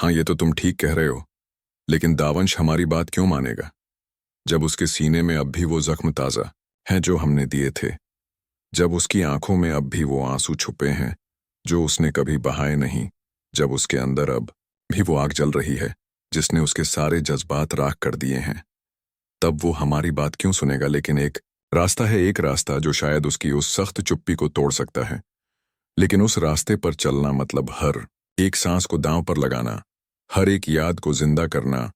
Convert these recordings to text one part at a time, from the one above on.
हाँ, ये तो तुम ठीक कह रहे हो, लेकिन दावंश हमारी बात क्यों मानेगा जब उसके सीने में अब भी वो जख्म ताज़ा हैं जो हमने दिए थे, जब उसकी आंखों में अब भी वो आंसू छुपे हैं जो उसने कभी बहाए नहीं, जब उसके अंदर अब भी वो आग जल रही है जिसने उसके सारे जज्बात राख कर दिए हैं। तब वो हमारी बात क्यों सुनेगा? लेकिन एक रास्ता जो शायद उसकी उस सख्त चुप्पी को तोड़ सकता है। लेकिन उस रास्ते पर चलना मतलब हर एक सांस को दांव पर लगाना, हर एक याद को जिंदा करना,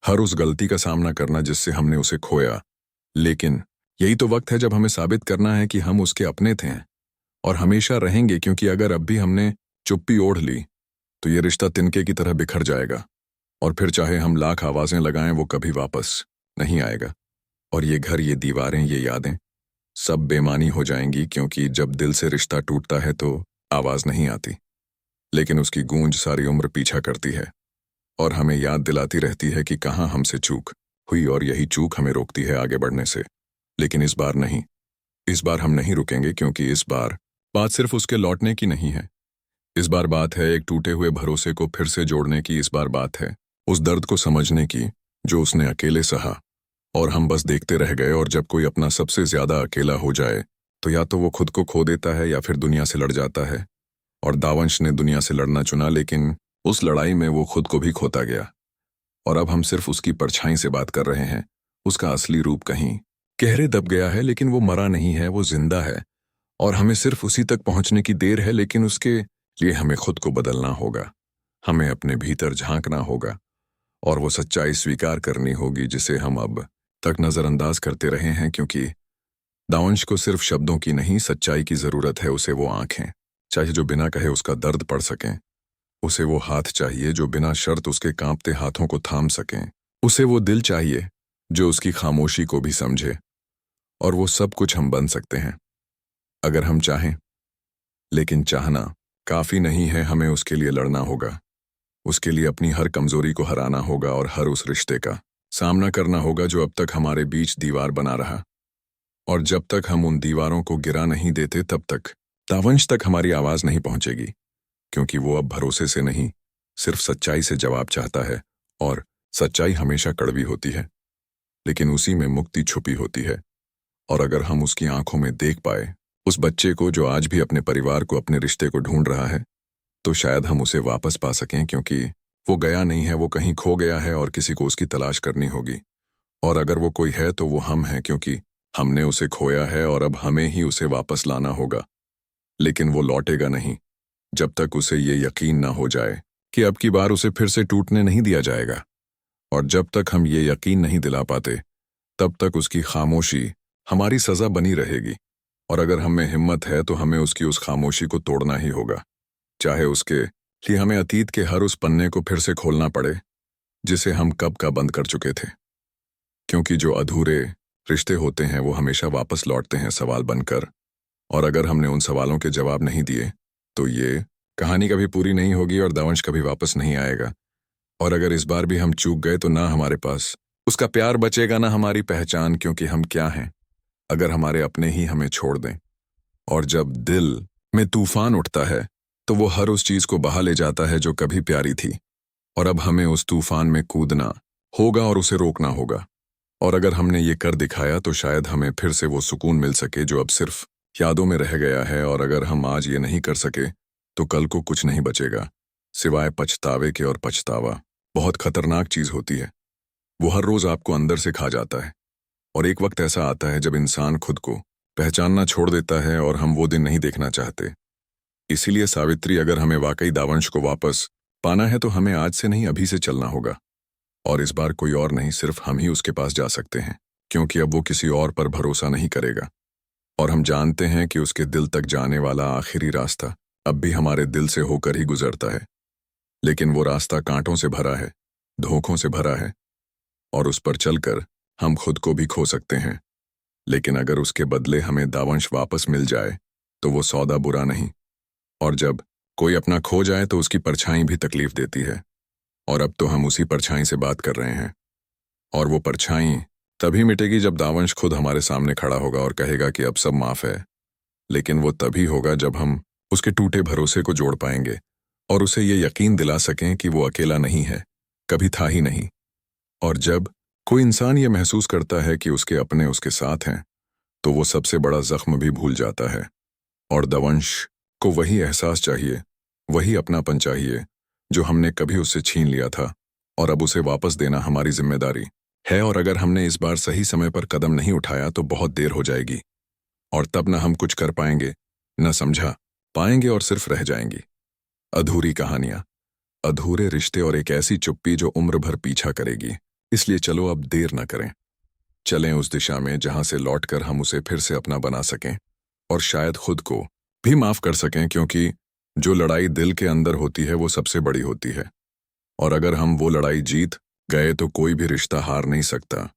हर उस गलती का सामना करना जिससे हमने उसे खोया। लेकिन यही तो वक्त है जब हमें साबित करना है कि हम उसके अपने थे और हमेशा रहेंगे, क्योंकि अगर अब भी हमने चुप्पी ओढ़ ली तो ये रिश्ता तिनके की तरह बिखर जाएगा और फिर चाहे हम लाख आवाजें लगाएं वो कभी वापस नहीं आएगा। और ये घर, ये दीवारें, ये यादें सब बेमानी हो जाएंगी, क्योंकि जब दिल से रिश्ता टूटता है तो आवाज नहीं आती, लेकिन उसकी गूंज सारी उम्र पीछा करती है और हमें याद दिलाती रहती है कि कहाँ हमसे चूक हुई, और यही चूक हमें रोकती है आगे बढ़ने से। लेकिन इस बार नहीं, इस बार हम नहीं रुकेंगे, क्योंकि इस बार बात सिर्फ उसके लौटने की नहीं है। इस बार बात है एक टूटे हुए भरोसे को फिर से जोड़ने की। इस बार बात है उस दर्द को समझने की जो उसने अकेले सहा और हम बस देखते रह गए। और जब कोई अपना सबसे ज्यादा अकेला हो जाए तो या तो वो खुद को खो देता है या फिर दुनिया से लड़ जाता है। और दावंश ने दुनिया से लड़ना चुना, लेकिन उस लड़ाई में वो खुद को भी खोता गया। और अब हम सिर्फ उसकी परछाई से बात कर रहे हैं। उसका असली रूप कहीं गहरे दब गया है, लेकिन वो मरा नहीं है, वो जिंदा है। और हमें सिर्फ उसी तक पहुंचने की देर है, लेकिन उसके लिए हमें खुद को बदलना होगा। हमें अपने भीतर झांकना होगा और वो सच्चाई स्वीकार करनी होगी जिसे हम अब तक नजरअंदाज करते रहे हैं। क्योंकि दावंश को सिर्फ शब्दों की नहीं, सच्चाई की जरूरत है। उसे वो आंखें चाहिए जो बिना कहे उसका दर्द पढ़ सकें। उसे वो हाथ चाहिए जो बिना शर्त उसके कांपते हाथों को थाम सकें। उसे वो दिल चाहिए जो उसकी खामोशी को भी समझे। और वो सब कुछ हम बन सकते हैं अगर हम चाहें, लेकिन चाहना काफी नहीं है। हमें उसके लिए लड़ना होगा, उसके लिए अपनी हर कमजोरी को हराना होगा और हर उस रिश्ते का सामना करना होगा जो अब तक हमारे बीच दीवार बना रहा। और जब तक हम उन दीवारों को गिरा नहीं देते तब तक दावंश तक हमारी आवाज नहीं पहुंचेगी, क्योंकि वो अब भरोसे से नहीं, सिर्फ सच्चाई से जवाब चाहता है। और सच्चाई हमेशा कड़वी होती है, लेकिन उसी में मुक्ति छुपी होती है। और अगर हम उसकी आंखों में देख पाए उस बच्चे को जो आज भी अपने परिवार को, अपने रिश्ते को ढूंढ रहा है, तो शायद हम उसे वापस पा सकें। क्योंकि वो गया नहीं है, वो कहीं खो गया है और किसी को उसकी तलाश करनी होगी। और अगर वो कोई है तो वो हम हैं, क्योंकि हमने उसे खोया है और अब हमें ही उसे वापस लाना होगा। लेकिन वो लौटेगा नहीं जब तक उसे ये यकीन ना हो जाए कि अब की बार उसे फिर से टूटने नहीं दिया जाएगा। और जब तक हम ये यकीन नहीं दिला पाते तब तक उसकी खामोशी हमारी सजा बनी रहेगी। और अगर हमें हिम्मत है तो हमें उसकी उस खामोशी को तोड़ना ही होगा, चाहे उसके लिए हमें अतीत के हर उस पन्ने को फिर से खोलना पड़े जिसे हम कब का बंद कर चुके थे। क्योंकि जो अधूरे रिश्ते होते हैं वो हमेशा वापस लौटते हैं सवाल बनकर। और अगर हमने उन सवालों के जवाब नहीं दिए तो ये कहानी कभी पूरी नहीं होगी और दावंश कभी वापस नहीं आएगा। और अगर इस बार भी हम चूक गए तो ना हमारे पास उसका प्यार बचेगा, ना हमारी पहचान, क्योंकि हम क्या हैं अगर हमारे अपने ही हमें छोड़ दें। और जब दिल में तूफान उठता है तो वो हर उस चीज को बहा ले जाता है जो कभी प्यारी थी। और अब हमें उस तूफान में कूदना होगा और उसे रोकना होगा। और अगर हमने ये कर दिखाया तो शायद हमें फिर से वो सुकून मिल सके जो अब सिर्फ यादों में रह गया है। और अगर हम आज ये नहीं कर सके तो कल को कुछ नहीं बचेगा सिवाय पछतावे के। और पछतावा बहुत खतरनाक चीज होती है, वो हर रोज आपको अंदर से खा जाता है। और एक वक्त ऐसा आता है जब इंसान खुद को पहचानना छोड़ देता है और हम वो दिन नहीं देखना चाहते। इसीलिए सावित्री, अगर हमें वाकई दावंश को वापस पाना है तो हमें आज से नहीं, अभी से चलना होगा। और इस बार कोई और नहीं, सिर्फ हम ही उसके पास जा सकते हैं, क्योंकि अब वो किसी और पर भरोसा नहीं करेगा। और हम जानते हैं कि उसके दिल तक जाने वाला आखिरी रास्ता अब भी हमारे दिल से होकर ही गुजरता है। लेकिन वो रास्ता कांटों से भरा है, धोखों से भरा है, और उस पर चलकर हम खुद को भी खो सकते हैं। लेकिन अगर उसके बदले हमें दावंश वापस मिल जाए तो वो सौदा बुरा नहीं। और जब कोई अपना खो जाए तो उसकी परछाई भी तकलीफ देती है। और अब तो हम उसी परछाई से बात कर रहे हैं। और वो परछाई तभी मिटेगी जब दावंश खुद हमारे सामने खड़ा होगा और कहेगा कि अब सब माफ है। लेकिन वो तभी होगा जब हम उसके टूटे भरोसे को जोड़ पाएंगे और उसे ये यकीन दिला सकें कि वो अकेला नहीं है, कभी था ही नहीं। और जब कोई इंसान ये महसूस करता है कि उसके अपने उसके साथ हैं, तो वो सबसे बड़ा जख्म भी भूल जाता है। और दवंश को वही एहसास चाहिए, वही अपनापन चाहिए, जो हमने कभी उससे छीन लिया था, और अब उसे वापस देना हमारी जिम्मेदारी है। और अगर हमने इस बार सही समय पर कदम नहीं उठाया तो बहुत देर हो जाएगी, और तब न हम कुछ कर पाएंगे, न समझा पाएंगे, और सिर्फ रह जाएंगी अधूरी कहानियां, अधूरे रिश्ते, और एक ऐसी चुप्पी जो उम्र भर पीछा करेगी। इसलिए चलो अब देर न करें, चलें उस दिशा में जहां से लौटकर हम उसे फिर से अपना बना सकें, और शायद खुद को भी माफ कर सकें, क्योंकि जो लड़ाई दिल के अंदर होती है वो सबसे बड़ी होती है। और अगर हम वो लड़ाई जीत गए तो कोई भी रिश्ता हार नहीं सकता।